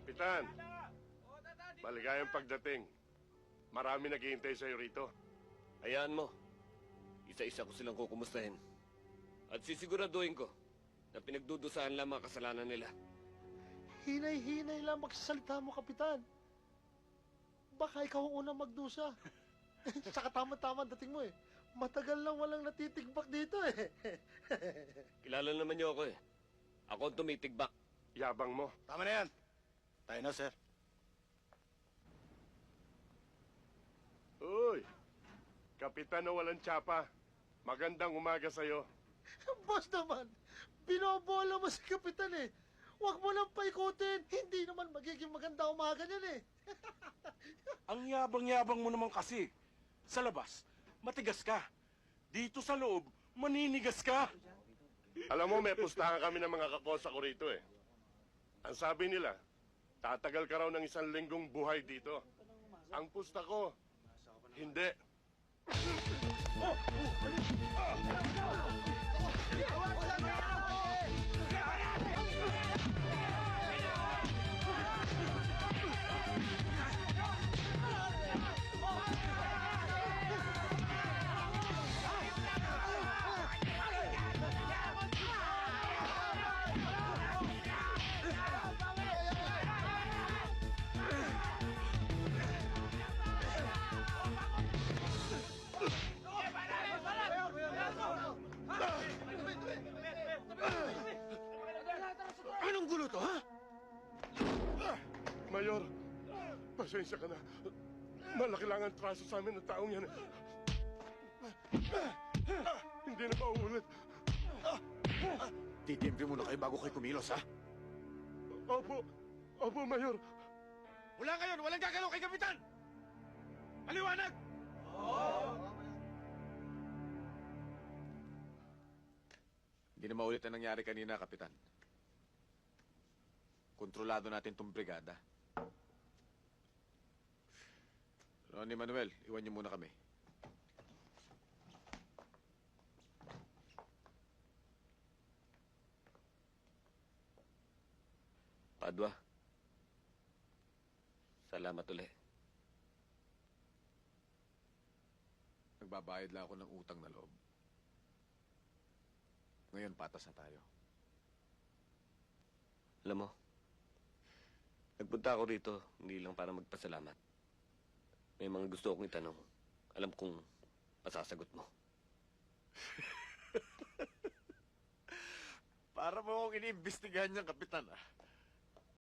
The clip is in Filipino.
Kapitan, maligayang pagdating. Marami naghihintay sa'yo rito. Hayaan mo. Isa-isa ko silang kukumustahin. At sisiguraduhin ko na pinagdudusahan lang mga kasalanan nila. Hinay-hinay lang magsasalita mo, Kapitan. Baka ikaw ang unang magdusa. Saka tama-tama dating mo eh. Matagal lang walang natitigbak dito eh. Kilala naman niyo ako eh. Ako ang tumitigbak. Yabang mo. Tama na yan. Tayo na, sir. Uy, Kapitan na walang tsapa. Magandang umaga sa'yo. Boss naman, binobola mo si Kapitan eh. Huwag mo lang paikutin. Hindi naman magiging maganda umaga niyan eh. Ang yabang-yabang mo naman kasi. Sa labas, matigas ka. Dito sa loob, maninigas ka. Alam mo, may pustahan kami ng mga kakosa ko rito eh. Ang sabi nila, tatagal ka raw ng 1 linggong buhay dito. Ang pusta ko, hindi. Anong gulo to, ha? Mayor, pasensya ka na. Malaki lang ang traso sa amin ng taong yan. Hindi na mauulit. Titimpi muna kayo bago kayo kumilos, ha? Opo, opo, Mayor. Wala ngayon, walang gagalaw kay Kapitan! Maliwanag! Hindi na maulit ang nangyari kanina, Kapitan. Kontrolado natin tong brigada. Ronnie Manuel, iwan niyo muna kami. Padua. Salamat ulit. Nagbabayad lang ako ng utang na loob. Ngayon, patas na tayo. Alam mo, nagpunta ako rito hindi lang para magpasalamat. May mga gusto akong itanong. Alam kong masasagot mo. Para mo akong iniimbestigahan niyang, Kapitan, ah.